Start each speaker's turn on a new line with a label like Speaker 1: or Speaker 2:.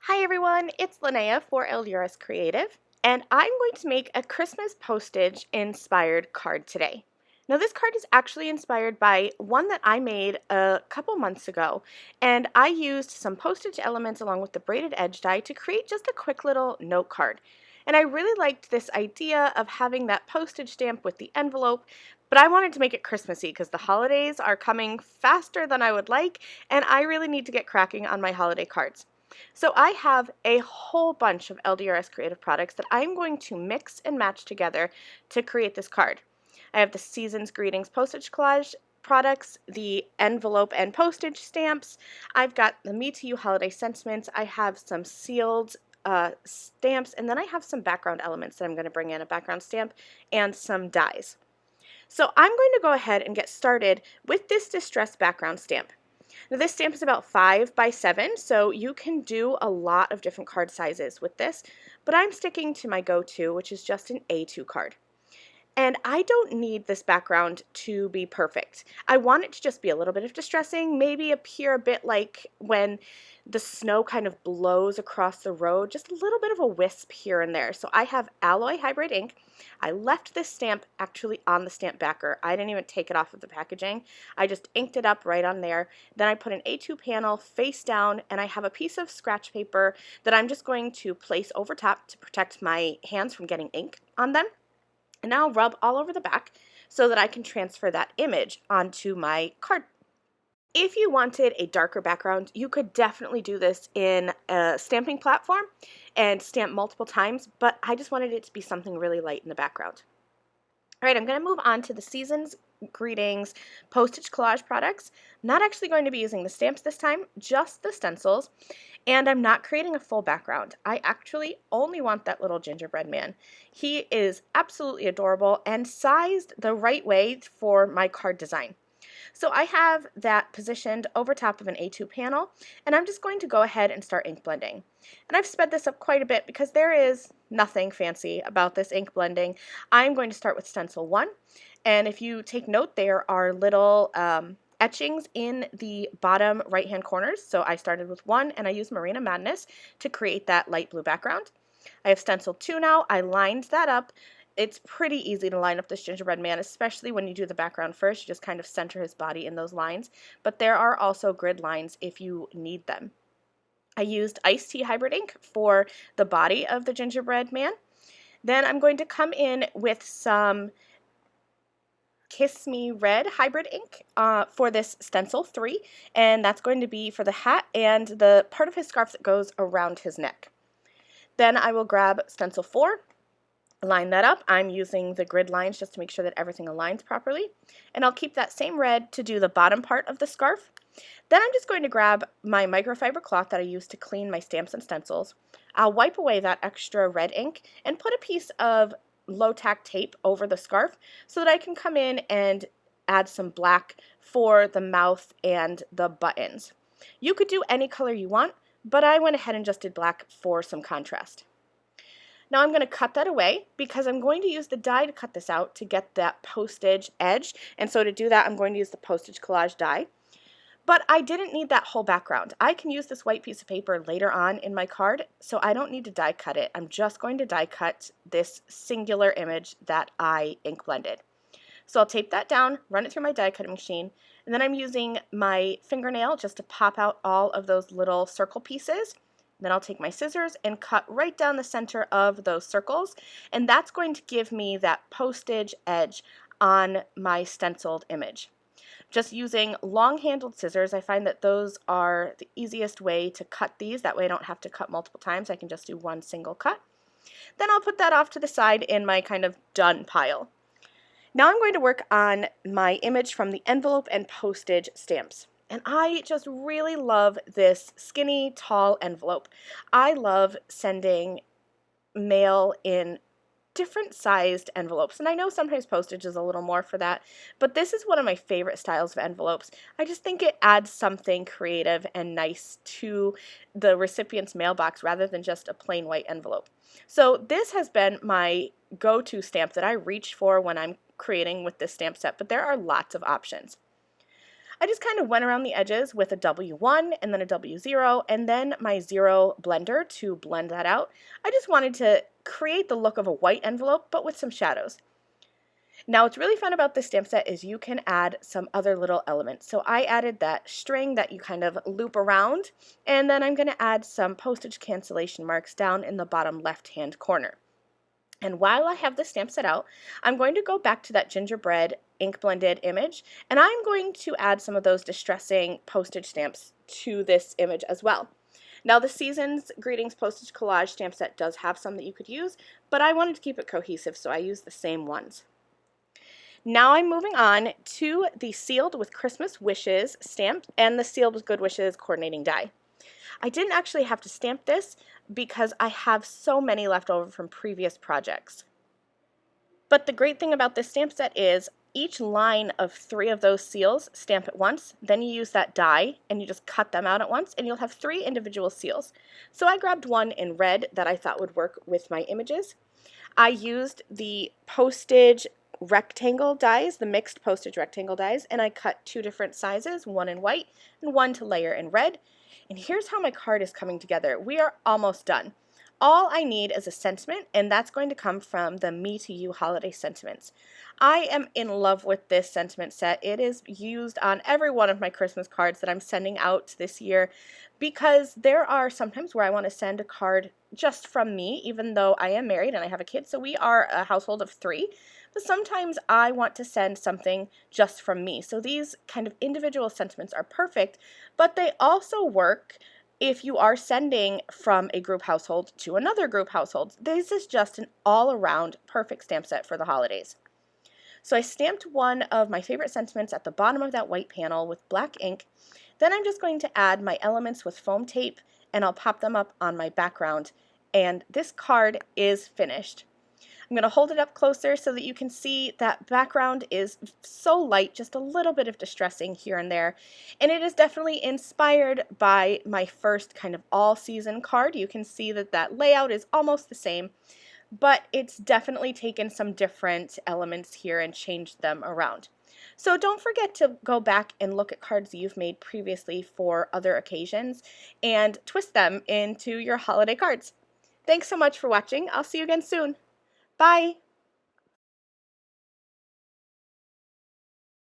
Speaker 1: Hi everyone, it's Lynnea for LDRS Creative, and I'm going to make a Christmas postage inspired card today. Now this card is actually inspired by one that I made a couple months ago, and I used some postage elements along with the braided edge die to create just a quick little note card. And I really liked this idea of having that postage stamp with the envelope, but I wanted to make it Christmassy because the holidays are coming faster than I would like, and I really need to get cracking on my holiday cards. So I have a whole bunch of LDRS creative products that I'm going to mix and match together to create this card. I have the Season's Greetings postage collage products, the envelope and postage stamps. I've got the Me to You holiday sentiments. I have some sealed stamps, and then I have some background elements that I'm going to bring in, a background stamp and some dies. So I'm going to go ahead and get started with this distressed background stamp. Now this stamp is about 5 by 7, so you can do a lot of different card sizes with this, but I'm sticking to my go-to, which is just an A2 card. And I don't need this background to be perfect. I want it to just be a little bit of distressing, maybe appear a bit like when the snow kind of blows across the road, just a little bit of a wisp here and there. So I have Alloy Hybrid ink. I left this stamp actually on the stamp backer. I didn't even take it off of the packaging. I just inked it up right on there. Then I put an A2 panel face down, and I have a piece of scratch paper that I'm just going to place over top to protect my hands from getting ink on them. And now rub all over the back so that I can transfer that image onto my card. If you wanted a darker background, you could definitely do this in a stamping platform and stamp multiple times, but I just wanted it to be something really light in the background. All right, I'm going to move on to the Season's Greetings postage collage products. I'm not actually going to be using the stamps this time, just the stencils, and I'm not creating a full background. I actually only want that little gingerbread man. He is absolutely adorable and sized the right way for my card design. So I have that positioned over top of an A2 panel, and I'm just going to go ahead and start ink blending. And I've sped this up quite a bit because there is nothing fancy about this ink blending. I'm going to start with stencil 1, and if you take note, there are little etchings in the bottom right hand corners. So I started with 1, and I used Marina Madness to create that light blue background. I have stencil 2 now. I lined that up. It's pretty easy to line up this gingerbread man, especially when you do the background first. You just kind of center his body in those lines, but there are also grid lines if you need them. I used Iced Tea Hybrid ink for the body of the gingerbread man. Then I'm going to come in with some Kiss Me Red hybrid ink for this stencil 3, and that's going to be for the hat and the part of his scarf that goes around his neck. Then I will grab stencil 4, line that up. I'm using the grid lines just to make sure that everything aligns properly, and I'll keep that same red to do the bottom part of the scarf. Then I'm just going to grab my microfiber cloth that I used to clean my stamps and stencils. I'll wipe away that extra red ink and put a piece of low-tack tape over the scarf so that I can come in and add some black for the mouth and the buttons. You could do any color you want, but I went ahead and just did black for some contrast. Now I'm going to cut that away because I'm going to use the die to cut this out to get that postage edge, and so to do that I'm going to use the postage collage die. But I didn't need that whole background. I can use this white piece of paper later on in my card, so I don't need to die cut it. I'm just going to die cut this singular image that I ink blended. So I'll tape that down, run it through my die cutting machine, and then I'm using my fingernail just to pop out all of those little circle pieces. Then I'll take my scissors and cut right down the center of those circles, and that's going to give me that postage edge on my stenciled image. Just using long-handled scissors, I find that those are the easiest way to cut these. That way I don't have to cut multiple times. I can just do one single cut. Then I'll put that off to the side in my kind of done pile. Now I'm going to work on my image from the envelope and postage stamps. And I just really love this skinny, tall envelope. I love sending mail in different sized envelopes, and I know sometimes postage is a little more for that, but this is one of my favorite styles of envelopes. I just think it adds something creative and nice to the recipient's mailbox rather than just a plain white envelope. So this has been my go-to stamp that I reach for when I'm creating with this stamp set, but there are lots of options. I just kind of went around the edges with a W1 and then a W0 and then my 0 blender to blend that out. I just wanted to create the look of a white envelope but with some shadows. Now what's really fun about this stamp set is you can add some other little elements. So I added that string that you kind of loop around, and then I'm going to add some postage cancellation marks down in the bottom left hand corner. And while I have the stamp set out, I'm going to go back to that gingerbread ink blended image, and I'm going to add some of those distressing postage stamps to this image as well. Now the Seasons Greetings Postage Collage stamp set does have some that you could use, but I wanted to keep it cohesive, so I used the same ones. Now I'm moving on to the Sealed with Christmas Wishes stamp and the Sealed with Good Wishes coordinating die. I didn't actually have to stamp this because I have so many left over from previous projects. But the great thing about this stamp set is each line of 3 of those seals stamp at once, then you use that die and you just cut them out at once and you'll have 3 individual seals. So I grabbed one in red that I thought would work with my images. I used the postage rectangle dies, the mixed postage rectangle dies, and I cut 2 different sizes, one in white and one to layer in red. And here's how my card is coming together. We are almost done. All I need is a sentiment, and that's going to come from the Me to You holiday sentiments. I am in love with this sentiment set. It is used on every one of my Christmas cards that I'm sending out this year because there are sometimes where I want to send a card just from me, even though I am married and I have a kid, so we are a household of 3. But sometimes I want to send something just from me. So these kind of individual sentiments are perfect, but they also work if you are sending from a group household to another group household. This is just an all-around perfect stamp set for the holidays. So I stamped one of my favorite sentiments at the bottom of that white panel with black ink. Then I'm just going to add my elements with foam tape, and I'll pop them up on my background. And this card is finished. I'm going to hold it up closer so that you can see that background is so light, just a little bit of distressing here and there. And it is definitely inspired by my first kind of all-season card. You can see that that layout is almost the same, but it's definitely taken some different elements here and changed them around. So don't forget to go back and look at cards you've made previously for other occasions and twist them into your holiday cards. Thanks so much for watching. I'll see you again soon. Bye!